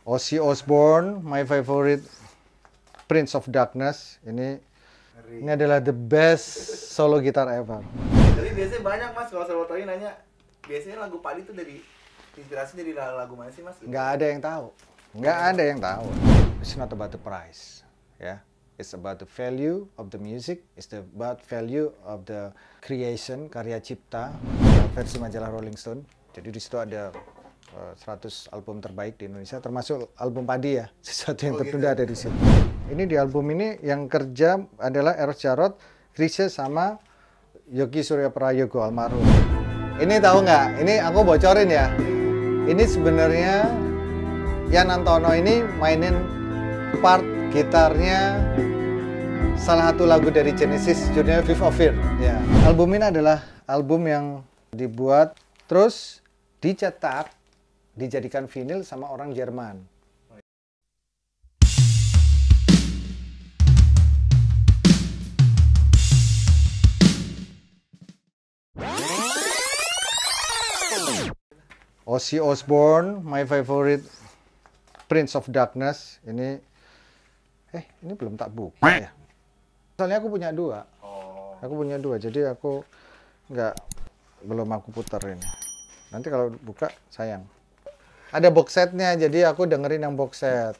Ozzy Osbourne, my favorite Prince of Darkness. Ini adalah the best solo guitar ever. Tapi biasanya banyak mas, kalau saya tahu nanya, biasanya lagu Padi itu dari inspirasi dari lagu mana sih mas? Nggak ada yang tahu. Nggak ada yang tahu. It's not about the price, ya. Yeah. It's about the value of the music. It's about value of the creation, karya cipta, versi majalah Rolling Stone. Jadi di situ ada 100 album terbaik di Indonesia, termasuk album Padi ya. Sesuatu yang tertunda ada di situ. Ini di album ini yang kerja adalah Eros Jarot, Chrisye sama Yogi Surya Prayogo almarhum. Ini tahu nggak? Ini aku bocorin ya. Ini sebenarnya Yan Antono ini mainin part gitarnya salah satu lagu dari Genesis, judulnya Fifth of Fear. Ya. Album ini adalah album yang dibuat terus dicetak, dijadikan vinil sama orang Jerman. Ozzy Osbourne, my favorite Prince of Darkness. Ini belum tak buka ya. Soalnya aku punya dua. Jadi aku belum aku putar ini. Nanti kalau buka sayang. Ada box setnya, jadi aku dengerin yang box set.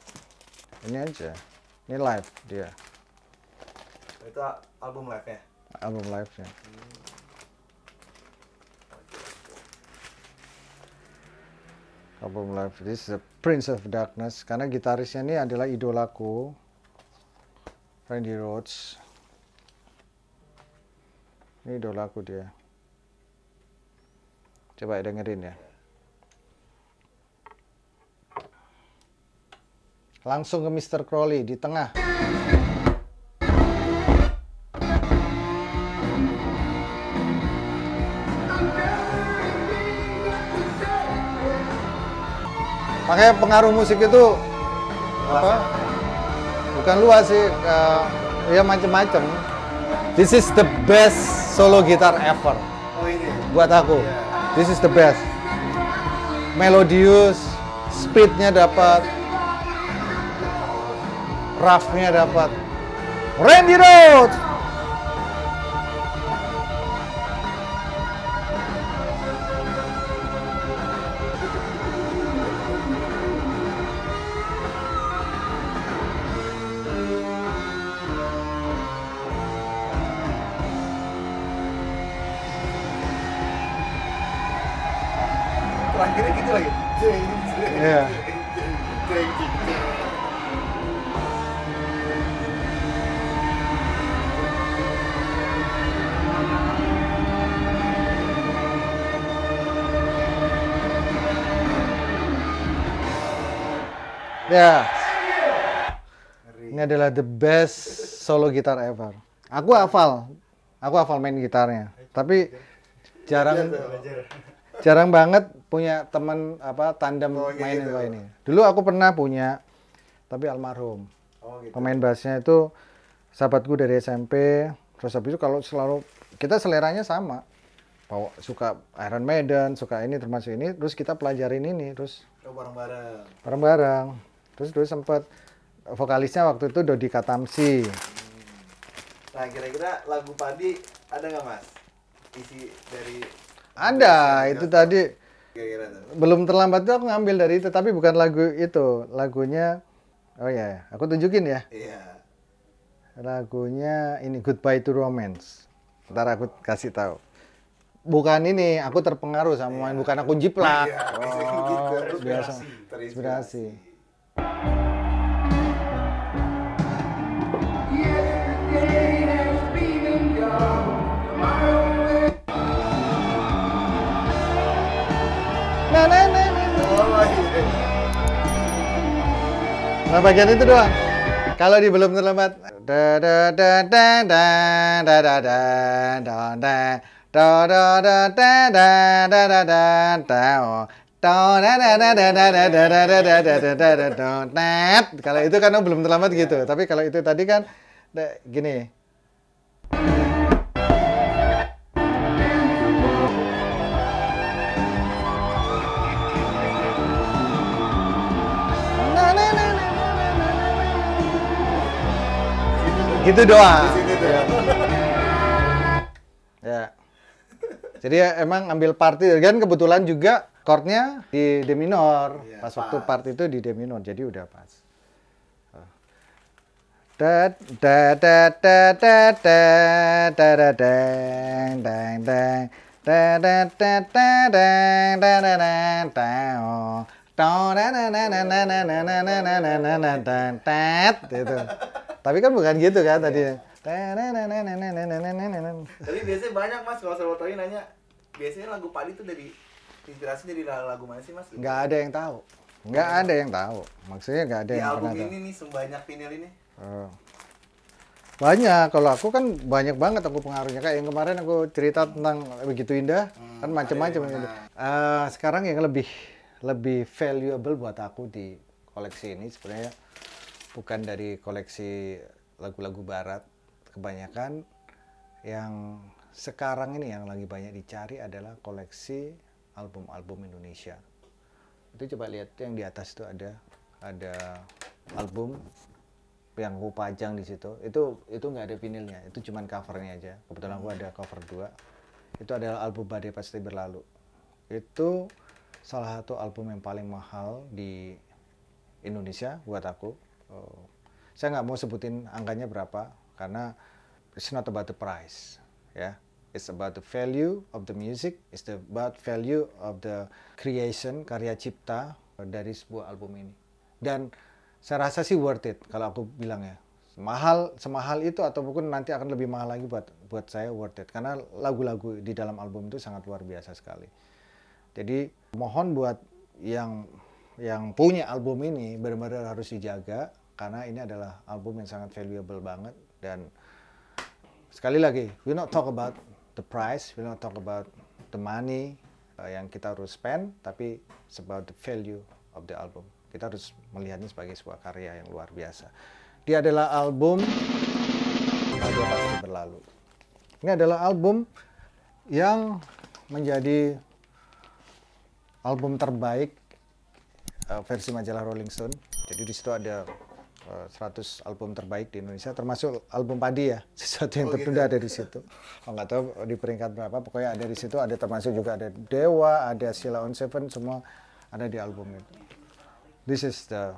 Ini aja. Ini live dia. Itu album live ya? Album live nya. Album live. This is the Prince of Darkness. Karena gitarisnya ini adalah idolaku, Randy Rhoads. Ini idolaku dia. Coba dengerin ya. Langsung ke Mr. Crowley di tengah. Makanya pengaruh musik itu apa? Bukan luas sih, ya macem-macem. This is the best solo guitar ever. Oh ini? Buat aku. This is the best. Melodius, speednya dapat, roughnya dapat. Randy Rhoads. Terakhirnya gitu lagi. Iya. Ya. Ini adalah the best solo guitar ever. Aku hafal main gitarnya. Tapi jarang banget punya teman tandem mainin kayak ini. Dulu aku pernah punya, tapi almarhum. Pemain bassnya itu sahabatku dari SMP. Terus habis itu kalau selalu kita seleranya sama, suka Iron Maiden, suka ini termasuk ini. Terus kita pelajarin ini, terus bareng-bareng. Terus dulu sempat vokalisnya waktu itu Dodi Katamsi. Nah kira-kira lagu Padi ada nggak mas? Isi dari ada, itu tadi belum terlambat itu aku ngambil dari itu, tapi bukan lagu itu, lagunya, oh ya, aku tunjukin ya. Iya. Lagunya ini Goodbye to Romance. Ntar aku kasih tahu. Bukan ini, aku terpengaruh sama main, bukan aku jiplak. Oh, biasa. Terinspirasi. Nah bagian itu doang. Kalau di belum terlambat. Kalau itu kan belum terlambat gitu. Tapi kalau itu tadi kan gini. gitu doang. Di sini tuh. Ya. Jadi ya, emang ambil part itu kan kebetulan juga chordnya di D minor. Iya, Pas waktu pas. part itu di D minor, jadi udah pas. Da da da da da da da da dang dang dang da da da da dang da da dang dang oh da da da da da da da da da da da da da dang tet itu. Tapi kan bukan gitu kan tadi. Tapi biasanya banyak mas, kalau saya mau tahu nanya, biasanya lagu Padi tuh inspirasi dari lagu mana sih mas? Nggak ada yang tahu. Nggak ada yang tahu. Maksudnya nggak ada Di yang album pernah tahu. ini nih, sebanyak vinyl ini. Oh. Banyak, kalau aku kan banyak banget aku pengaruhnya. Kayak yang kemarin aku cerita tentang Begitu Indah, kan macam-macam ada yang gitu. mana? Sekarang yang lebih valuable buat aku di koleksi ini sebenarnya bukan dari koleksi lagu-lagu barat. Kebanyakan yang sekarang ini yang lagi banyak dicari adalah koleksi album-album Indonesia. Itu coba lihat yang di atas itu ada album yang aku pajang di situ. Itu nggak ada vinilnya, itu cuman covernya aja. Kebetulan aku ada cover 2. Itu adalah album Badai Pasti Berlalu. Itu salah satu album yang paling mahal di Indonesia buat aku. Saya nggak mau sebutin angkanya berapa karena it's not about the price, ya. It's about the value of the music, it's about value of the creation, karya cipta dari sebuah album ini. Dan saya rasa sih worth it kalau aku bilang ya. Semahal itu ataupun nanti akan lebih mahal lagi buat saya worth it karena lagu-lagu di dalam album itu sangat luar biasa sekali. Jadi mohon buat yang punya album ini benar-benar harus dijaga karena ini adalah album yang sangat valuable banget. Dan sekali lagi, we not talk about the price, we not talk about the money yang kita harus spend, tapi it's about the value of the album. Kita harus melihatnya sebagai sebuah karya yang luar biasa. Dia adalah album Badai Pasti Berlalu. Ini adalah album yang menjadi album terbaik versi majalah Rolling Stone. Jadi di situ ada 100 album terbaik di Indonesia, termasuk album Padi ya. Sesuatu yang tertunda ada di situ. Oh, nggak tahu di peringkat berapa, pokoknya ada di situ. Ada termasuk juga ada Dewa, ada Sheila on 7, semua ada di album itu. This is the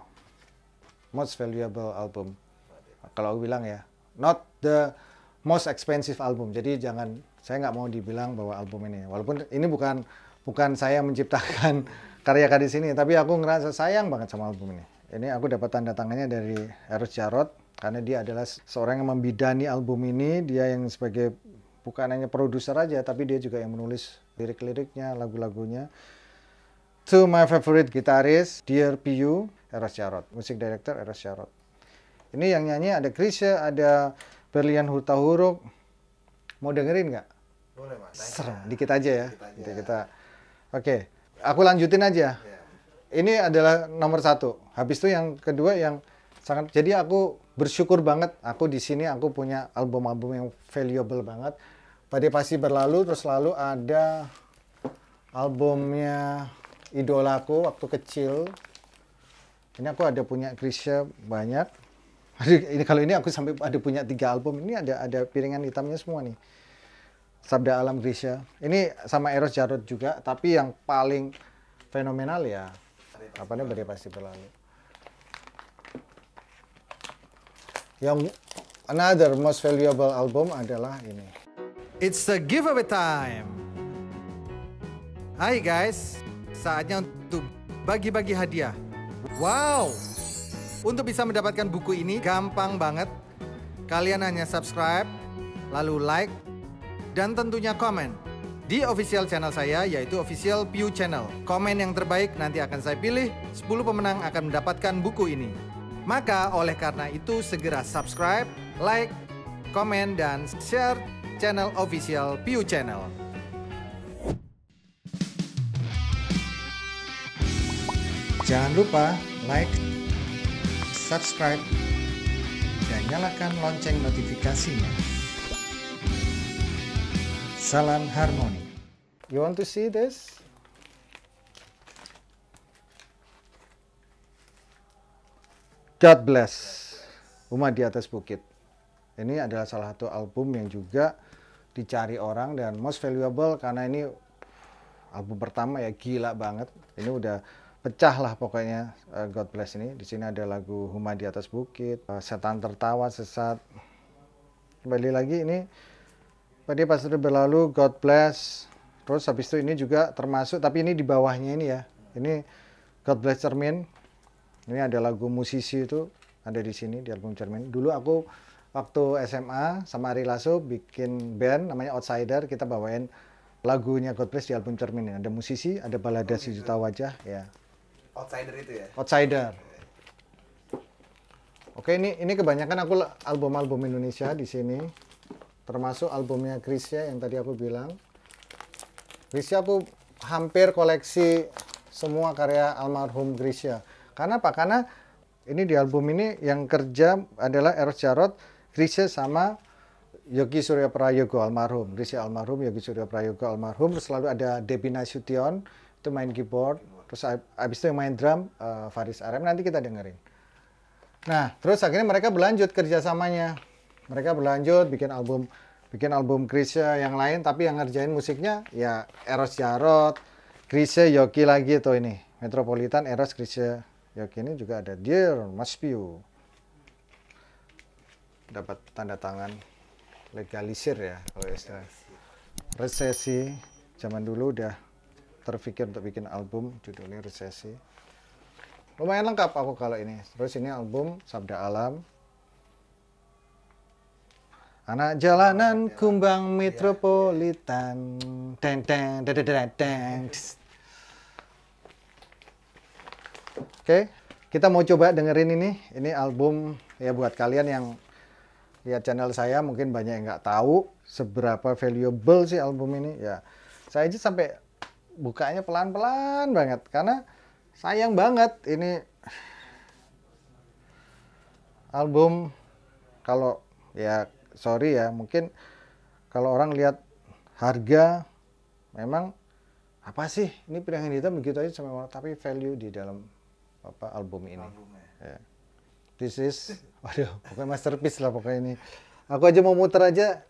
most valuable album. Kalau aku bilang ya, not the most expensive album. Jadi saya nggak mau dibilang bahwa album ini, walaupun ini bukan saya menciptakan karya-karya di sini, tapi aku ngerasa sayang banget sama album ini. Ini aku dapat tanda tangannya dari Eros Jarot karena dia adalah seorang yang membidani album ini. Dia yang sebagai bukan hanya produser aja, tapi dia juga yang menulis lirik-liriknya, lagu-lagunya. To my favorite guitarist, Dear PU, Eros Jarot. Music director Eros Jarot. Ini yang nyanyi ada Krisya, ada Berlian Hutahuruk. Mau dengerin nggak? Boleh mas. Serem, dikit aja ya. Dikit aja. Oke, aku lanjutin aja. Ya. Ini adalah nomor 1. Habis itu yang kedua yang sangat. Jadi aku bersyukur banget. Aku di sini aku punya album-album yang valuable banget. Badai Pasti Berlalu, terus lalu ada albumnya idolaku waktu kecil. Ini aku ada punya Krisya banyak. Ini kalau ini aku sampai ada punya 3 album. Ini ada piringan hitamnya semua nih. Sabda Alam Krisya. Ini sama Eros Jarot juga, tapi yang paling fenomenal ya Badai Pasti Berlalu. Yang another most valuable album adalah ini. It's the giveaway time. Hai guys, saatnya untuk bagi-bagi hadiah. Wow. Untuk bisa mendapatkan buku ini gampang banget. Kalian hanya subscribe, lalu like, dan tentunya komen di official channel saya, yaitu Official PU Channel. Komen yang terbaik nanti akan saya pilih. 10 pemenang akan mendapatkan buku ini. Maka oleh karena itu segera subscribe, like, komen, dan share channel Official PU Channel. Jangan lupa like, subscribe, dan nyalakan lonceng notifikasinya. Salam harmoni. You want to see this? God bless. Rumah di atas bukit. Ini adalah salah satu album yang juga dicari orang dan most valuable karena ini album pertama ya, gila banget. Ini udah pecah lah pokoknya God Bless ini. Di sini ada lagu Huma di atas bukit, Setan tertawa sesat. Kembali lagi ini pada pas berlalu, God Bless. Terus habis itu ini juga termasuk, tapi ini di bawahnya ini ya. Ini God Bless Cermin. Ini ada lagu Musisi itu ada di sini di album Cermin. Dulu aku waktu SMA sama Ari Lasso bikin band namanya Outsider, kita bawain lagunya God Bless di album Cermin. Ada Musisi, ada Balada Sejuta Wajah ya. Outsider itu ya. Outsider. Oke, ini kebanyakan aku album-album Indonesia di sini. Termasuk albumnya Chrisye yang tadi aku bilang. Chrisye aku hampir koleksi semua karya almarhum Chrisye. Karena apa? Karena ini di album ini yang kerja adalah Eros Jarot, Chrisye sama Yogi Suryo Prayogo almarhum. Chrisye almarhum, Yogi Suryo Prayogo almarhum. Terus selalu ada Debbie Nasution, itu main keyboard. Terus abis itu yang main drum, Faris RM, nanti kita dengerin. Nah, terus akhirnya mereka berlanjut kerjasamanya. Mereka berlanjut bikin album Chrisye yang lain, tapi yang ngerjain musiknya ya Eros Jarot, Chrisye, Yogi lagi tuh ini. Metropolitan, Eros, Chrisye, Yogi. Ini juga ada Dear Mas Piu. Dapat tanda tangan legalisir ya kalau istilah. Resesi zaman dulu udah terpikir untuk bikin album judulnya Resesi. Lumayan lengkap aku kalau ini. Terus ini album Sabda Alam. Anak jalanan kumbang metropolitan. Teng teng teng teng teng. Oke, kita mau coba dengerin ini. Ini album ya buat kalian yang lihat channel saya mungkin banyak yang nggak tahu seberapa valuable sih album ini. Ya, saya aja sampai bukanya pelan-pelan banget karena sayang banget ini album. Kalau ya sorry ya, mungkin kalau orang lihat harga memang apa sih ini piringan hitam begitu aja sama orang, tapi value di dalam album ini. Ya. This is waduh, pokoknya masterpiece lah pokoknya ini. Aku aja mau muter aja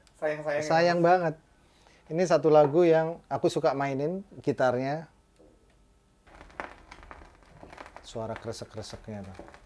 sayang banget. Ini satu lagu yang aku suka mainin gitarnya. Suara kresek-kreseknya tuh.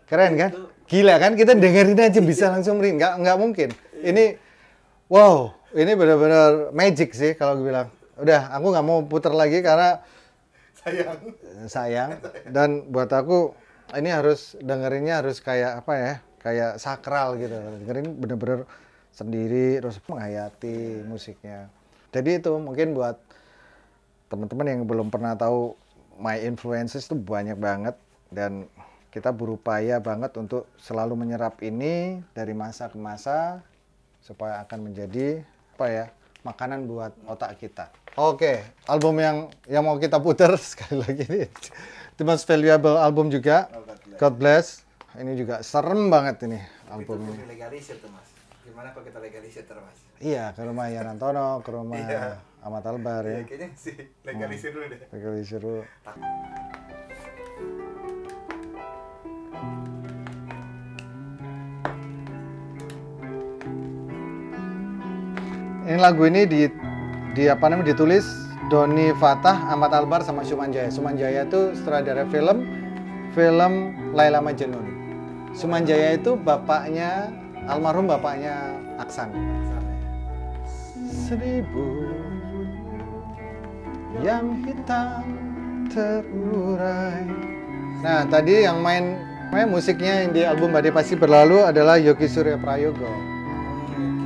Keren kan? Gila kan? Kita dengerin aja bisa langsung merinding. Nggak mungkin. Ini, wow, ini benar-benar magic sih kalau gue bilang. Udah, aku nggak mau puter lagi karena sayang. Dan buat aku, ini harus dengerinnya harus kayak apa ya? Kayak sakral gitu. Dengerin bener-bener sendiri, terus menghayati musiknya. Jadi itu mungkin buat teman-teman yang belum pernah tahu my influences itu banyak banget. Dan kita berupaya banget untuk selalu menyerap ini dari masa ke masa supaya akan menjadi apa ya, makanan buat otak kita. Oke, album yang mau kita putar sekali lagi ini the most valuable album juga, God Bless. Ini juga serem banget ini album ini. Legalisir tuh Mas. Gimana kalau kita legalisir Mas? Iya, ke rumah Yan Antono, ke rumah Ahmad Albar ya. Kayaknya sih legalisir dulu deh. Legalisir dulu. Ini lagu ini ditulis Doni Fatah, Ahmad Albar sama Suman Jaya. Suman Jaya itu sutradara film Laila Majnun. Suman Jaya itu almarhum bapaknya Aksan. 1000 yang hitam terurai. Nah, tadi yang main musiknya yang di album Badai Pasti Berlalu adalah Yogi Surya Prayogo.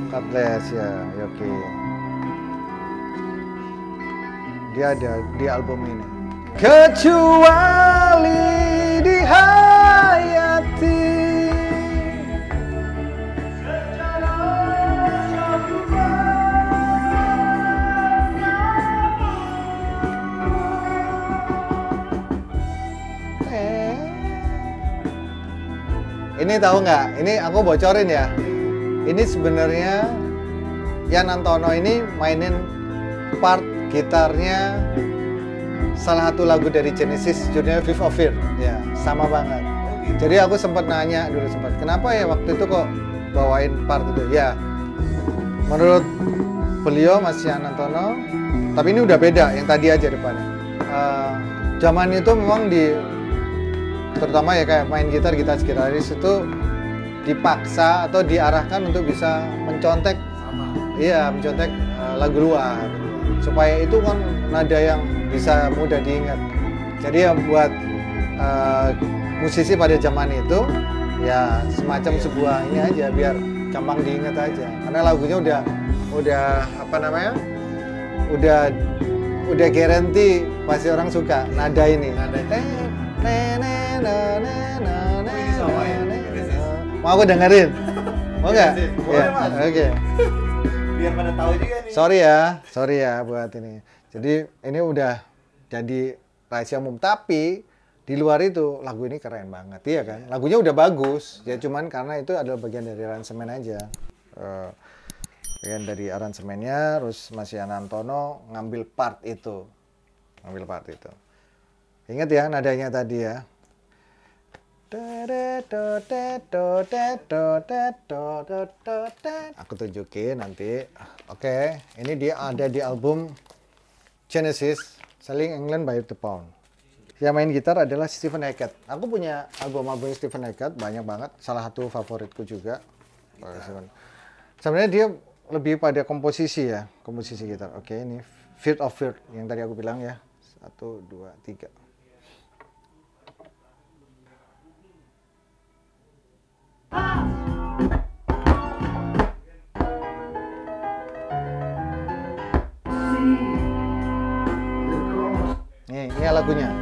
God bless ya, Yogi. Dia ada di album ini. Kecuali di hayati. Ini tahu nggak? Ini aku bocorin ya. Ini sebenarnya Yan Antono ini mainin part gitarnya salah satu lagu dari Genesis, judulnya Fifth of Fear. Ya, sama banget. Jadi aku sempat nanya dulu kenapa ya waktu itu kok bawain part itu? Ya, menurut beliau Mas Yan Antono, tapi ini udah beda yang tadi aja depannya. Zaman itu memang terutama ya kayak main gitaris itu dipaksa atau diarahkan untuk bisa mencontek lagu luar supaya itu kan nada yang bisa mudah diingat. Jadi ya buat musisi pada zaman itu ya semacam sebuah ini aja biar gampang diingat aja, karena lagunya udah apa namanya udah guarantee pasti orang suka nada ini. Mau aku dengerin? Mau nggak? Ya, oke. Biar pada tahu juga nih. Sorry ya buat ini. Jadi ini udah jadi rahasia umum. Tapi di luar itu lagu ini keren banget, iya kan? Lagunya udah bagus, ya cuman karena itu adalah bagian dari aransemen aja. Bagian dari aransemennya, terus Mas Yan Antono ngambil part itu. Ingat ya nadanya tadi ya. Aku tunjukin nanti. Oke, ini dia ada di album Genesis, Selling England by the Pound. Yang main gitar adalah Stephen Hackett. Aku punya album-album Stephen Hackett banyak banget. Salah satu favoritku juga. Sebenarnya dia lebih pada komposisi ya, komposisi gitar. Oke, ini Fifth of Fear yang tadi aku bilang ya. 1, 2, 3. Ini lagunya.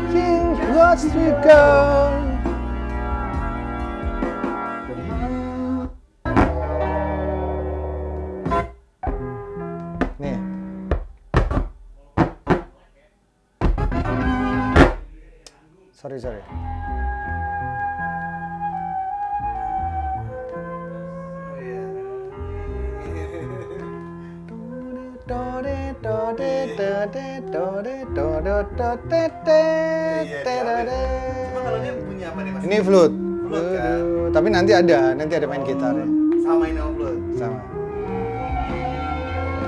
Think what's we go. Nih. Sorry. Ini flute. Tapi nanti ada main gitar ya. Sama ini sama flute. Sama.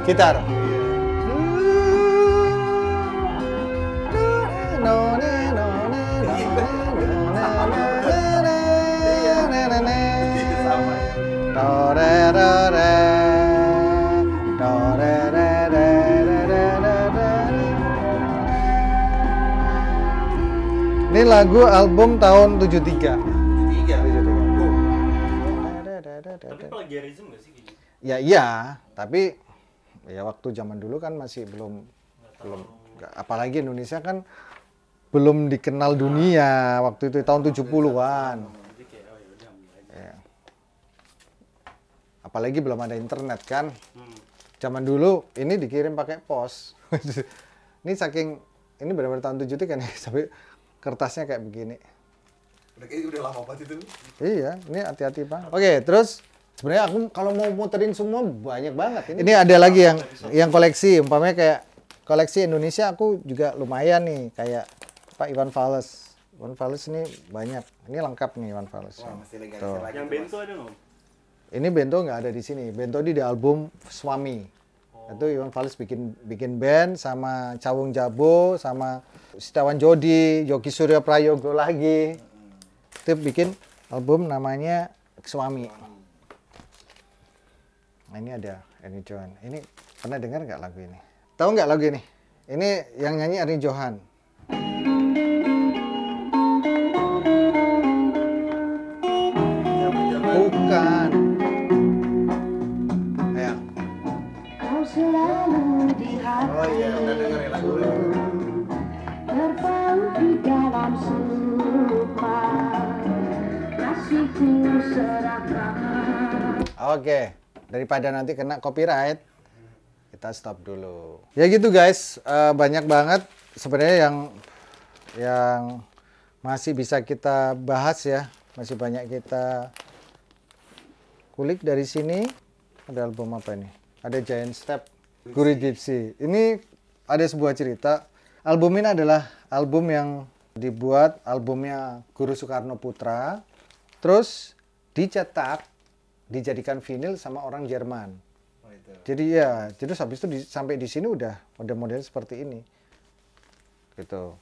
Gitar. Ini lagu album tahun 73. Tapi plagiarism nggak sih gitu? Ya iya, tapi ya waktu zaman dulu kan masih belum apalagi Indonesia kan belum dikenal dunia waktu itu tahun 70-an. Ya. Apalagi belum ada internet kan. Zaman dulu ini dikirim pakai pos. Ini benar-benar tahun 73 kan ya, tapi kertasnya kayak begini. Udah lama banget itu. Iya, ini hati-hati Pak. Oke, terus sebenarnya aku kalau mau muterin semua banyak banget. Ini ada lagi yang koleksi, umpamanya kayak koleksi Indonesia aku juga lumayan nih, kayak Pak Iwan Fals. Iwan Fals ini banyak. Ini lengkap nih Iwan Fals. Wah, masih legalisir lagi. Yang bento ada nggak? Ini bento nggak ada di sini. Bento di album Swami. Itu Iwan Fals bikin band sama Cawung Jabo sama Setiawan Jodi, Yogi Surya Prayogo lagi. Itu bikin album namanya Swami. Nah, ini ada Ernie Johan. Ini pernah dengar nggak lagu ini? Tahu nggak lagu ini? Ini yang nyanyi Ernie Johan. Bukan. Ayo. Oh iya, udah dengerin lagu ini. Terpaut di dalam sumpah kasihku serahkan. Oke, daripada nanti kena copyright, kita stop dulu. Ya gitu guys, banyak banget sebenarnya yang masih bisa kita bahas ya, masih banyak kita kulik dari sini. Ada album apa ini? Ada Giant Step, Guru Gypsy. Ini ada sebuah cerita. Album ini adalah album yang dibuat albumnya Guru Soekarno Putra, terus dicetak, dijadikan vinil sama orang Jerman. Oh, itu. Jadi ya, terus habis itu sampai di sini udah model seperti ini, gitu.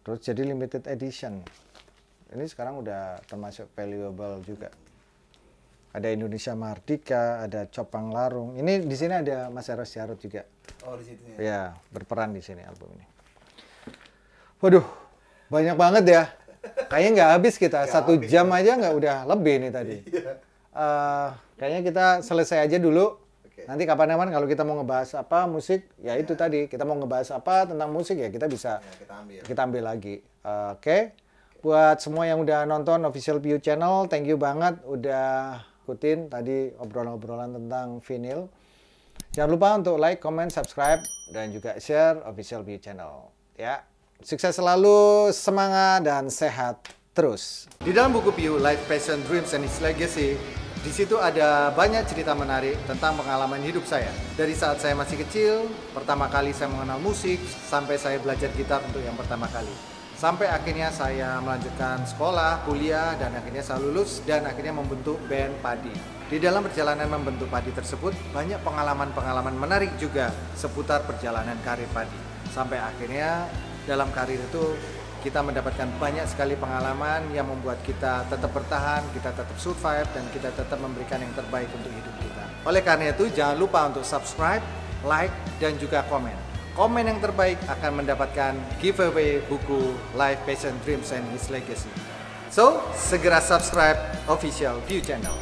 Terus jadi limited edition. Ini sekarang udah termasuk valuable juga. Ada Indonesia Mardika, ada Copang Larung. Ini di sini ada Mas Eros Jarot juga. Oh, di situ ya. Ya, berperan di sini album ini. Waduh, banyak banget ya. Kayaknya nggak habis kita. Nggak 1 habis. jam aja nggak udah lebih nih tadi. Iya. Kayaknya kita selesai aja dulu. Oke. Nanti kapan-kapan kalau kita mau ngebahas apa musik, ya itu tadi. Kita mau ngebahas apa tentang musik ya kita bisa Ya, kita ambil lagi. Oke. Buat semua yang udah nonton Official View Channel, thank you banget udah ikutin tadi obrolan-obrolan tentang vinyl. Jangan lupa untuk like, comment, subscribe, dan juga share Official View Channel. Ya, sukses selalu, semangat, dan sehat terus. Di dalam buku View, Life, Passion, Dreams, and Its Legacy, di situ ada banyak cerita menarik tentang pengalaman hidup saya. Dari saat saya masih kecil, pertama kali saya mengenal musik, sampai saya belajar gitar untuk yang pertama kali. Sampai akhirnya saya melanjutkan sekolah, kuliah, dan akhirnya saya lulus, dan akhirnya membentuk band Padi. Di dalam perjalanan membentuk Padi tersebut, banyak pengalaman-pengalaman menarik juga seputar perjalanan karir Padi. Sampai akhirnya dalam karir itu kita mendapatkan banyak sekali pengalaman yang membuat kita tetap bertahan, kita tetap survive, dan kita tetap memberikan yang terbaik untuk hidup kita. Oleh karena itu, jangan lupa untuk subscribe, like, dan juga komen. Komen yang terbaik akan mendapatkan giveaway buku Life, Passion, Dreams, and Its Legacy. So, segera subscribe Official View Channel.